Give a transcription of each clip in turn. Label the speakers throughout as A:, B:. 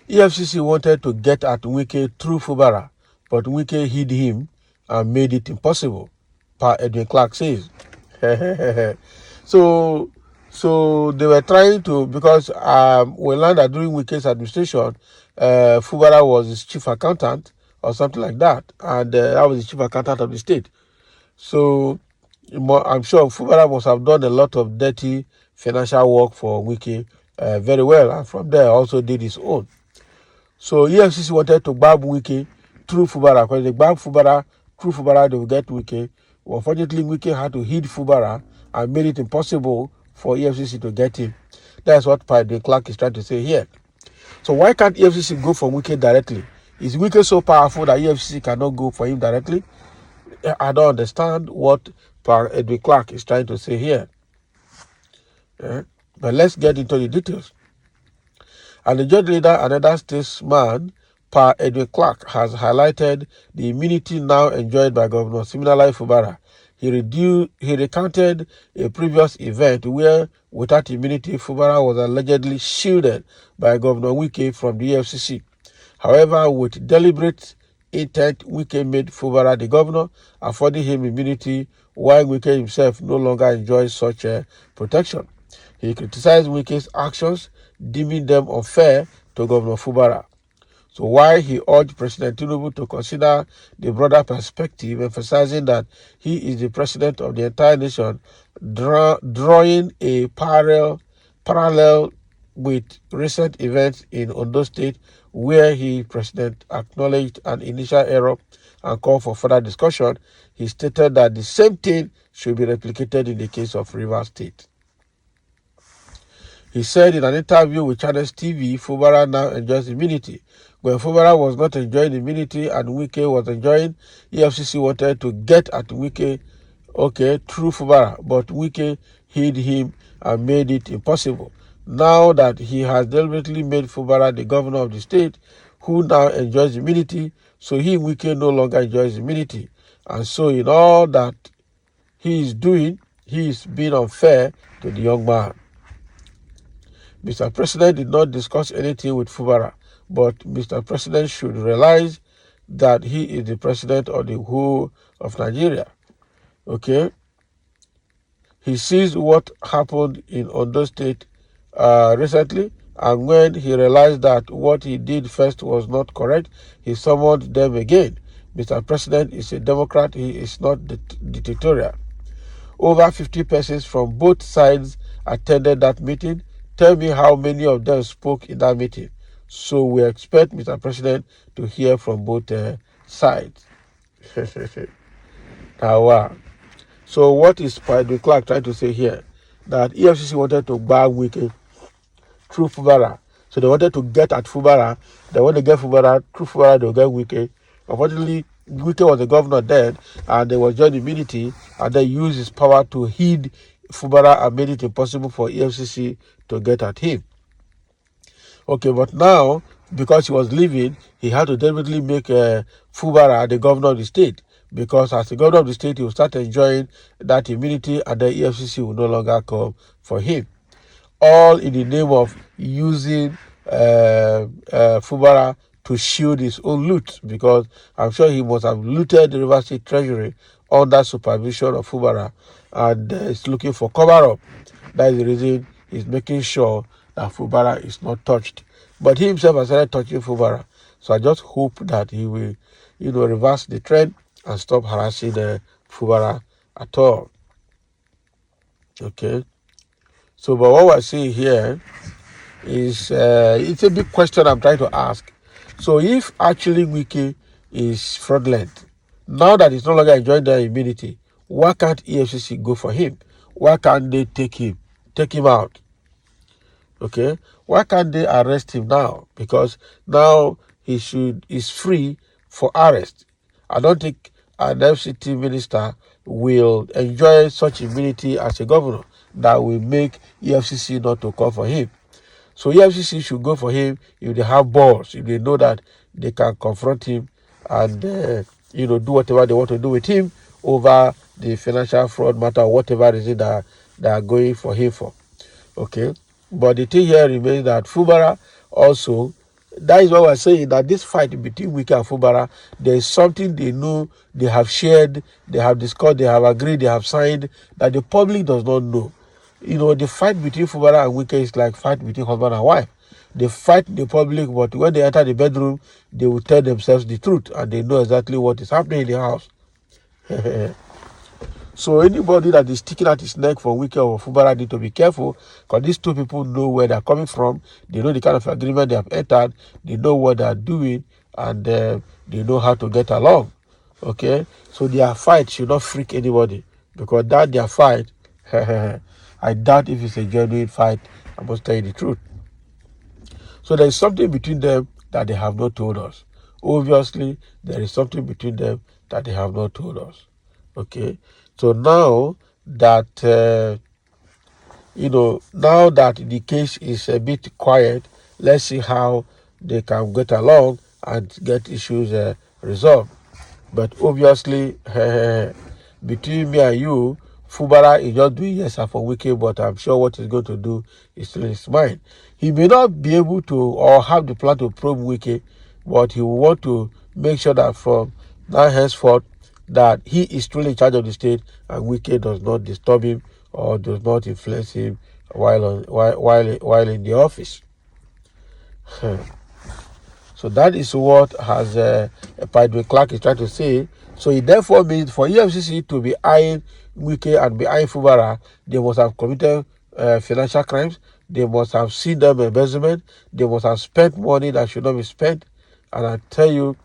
A: EFCC wanted to get at Wike through Fubara, but Wike hid him and made it impossible, per Edwin Clark says. so so they were trying to, because we learned that during Wike's administration, Fubara was his chief accountant or something like that, and that was the chief accountant of the state. So I'm sure Fubara must have done a lot of dirty financial work for Wike very well, and from there also did his own. So EFCC wanted to grab Wike through Fubara, because they grab Fubara through Fubara, they will get Wike. Unfortunately, Wike had to hid Fubara and made it impossible for EFCC to get him. That's what the Clark is trying to say here. So why can't EFCC go for Wike directly? Is Wike so powerful that EFCC cannot go for him directly? I don't understand what Edwin Clark is trying to say here. But let's get into the details. And the judge leader and other statesman, Per Edwin Clark, has highlighted the immunity now enjoyed by Governor Siminalayi Fubara. He recounted a previous event where, without immunity, Fubara was allegedly shielded by Governor Wike from the EFCC. However, with deliberate intent, Wike made Fubara the governor, affording him immunity, while Wike himself no longer enjoys such protection. He criticized Wike's actions, deeming them unfair to Governor Fubara. So while he urged President Tinubu to consider the broader perspective, emphasizing that he is the president of the entire nation, drawing a parallel with recent events in Ondo State, where President acknowledged an initial error and called for further discussion, he stated that the same thing should be replicated in the case of Rivers State. He said in an interview with Channels TV, Fubara now enjoys immunity. When Fubara was not enjoying immunity and Wike was enjoying, EFCC wanted to get at Wike, through Fubara, but Wike hid him and made it impossible. Now that he has deliberately made Fubara the governor of the state, who now enjoys immunity, so Wike no longer enjoys immunity. And so in all that he is doing, he is being unfair to the young man. Mr. President did not discuss anything with Fubara, but Mr. President should realize that he is the president of the whole of Nigeria. He sees what happened in Ondo State recently, and when he realized that what he did first was not correct, he summoned them again. Mr. President is a Democrat, he is not dictatorial. Over 50 persons from both sides attended that meeting. Tell me how many of them spoke in that meeting. So we expect Mr. President to hear from both sides. Now, so what is Edwin Clark trying to say here? That EFCC wanted to bag Wike through Fubara. So they wanted to get at Fubara. They want to get Fubara through Fubara, they'll get Wike. Unfortunately, Wike was the governor then, and they was joined immunity, and they used his power to hid Fubara and made it impossible for EFCC to get at him. But now, because he was leaving, he had to deliberately make Fubara the governor of the state, because as the governor of the state, he will start enjoying that immunity, and the EFCC will no longer come for him. All in the name of using Fubara to shield his own loot, because I'm sure he must have looted the River State Treasury under supervision of Fubara, and is looking for cover-up. That is the reason he's making sure that Fubara is not touched. But he himself has started touching Fubara. So I just hope that he will, reverse the trend and stop harassing Fubara at all. So, but what we're seeing here is, it's a big question I'm trying to ask. So if actually Wike is fraudulent, now that he's no longer enjoying the immunity, why can't EFCC go for him? Why can't they take him out? Why can't they arrest him now? Because now he's free for arrest. I don't think an FCT minister will enjoy such immunity as a governor that will make EFCC not to call for him. So EFCC should go for him if they have balls, if they know that they can confront him and do whatever they want to do with him over the financial fraud matter, whatever it is that they are going for him for. But the thing here remains that Fubara also that is why we're saying that this fight between Wike and Fubara, there is something they know, they have shared, they have discussed, they have agreed, they have signed, that the public does not know. The fight between Fubara and Wike is like fight between husband and wife. They fight in the public, but when they enter the bedroom, they will tell themselves the truth, and they know exactly what is happening in the house. So anybody that is sticking out his neck for Wike or Fubara need to be careful, because these two people know where they're coming from. They know the kind of agreement they have entered. They know what they're doing, and they know how to get along. Okay, so their fight should not freak anybody, because that their fight, I doubt if it's a genuine fight. I must tell you the truth. So there is something between them that they have not told us. Obviously, there is something between them that they have not told us. Okay, so now that now that the case is a bit quiet, let's see how they can get along and get issues resolved. But obviously, between me and you, Fubara is just doing yes for Wike, but I'm sure what he's going to do is still in his mind. He may not be able to or have the plan to probe Wike, but he will want to make sure that from now henceforth that he is truly in charge of the state and Wike does not disturb him or does not influence him while in the office. So that is what has Padre Clark is trying to say. So it therefore means for EFCC to be eyeing Wike and be eyeing Fubara, they must have committed financial crimes. They must have seen them embezzlement. They must have spent money that should not be spent. And I tell you,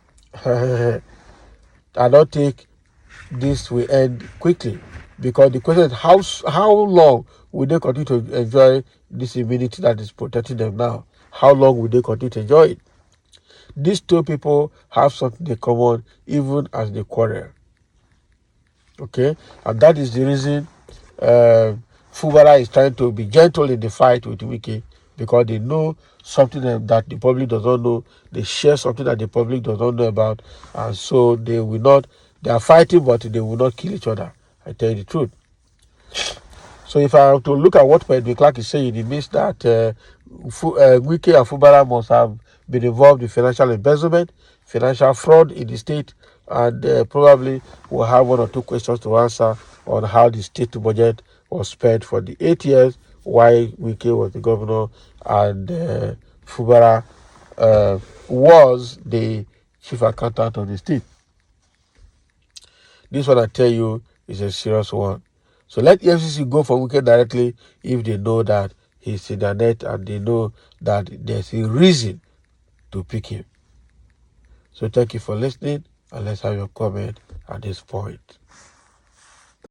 A: I don't think this will end quickly, because the question is how long will they continue to enjoy this immunity that is protecting them now? How long will they continue to enjoy it? These two people have something in common even as they quarrel. Okay? And that is the reason Fubara is trying to be gentle in the fight with Wike, because they know something that the public does not know. They share something that the public does not know about. And so they are fighting, but they will not kill each other. I tell you the truth. So if I have to look at what Pedro Clark is saying, it means that Wike and Fubara must have been involved in financial embezzlement, financial fraud in the state, and probably will have one or two questions to answer on how the state budget was spent for the 8 years while Wike was the governor and Fubara was the chief accountant of the state. This one I tell you is a serious one. So let Efcc go for Wike directly if they know that he's in their net and they know that there's a reason to pick him. So thank you for listening, and let's have your comment at this point.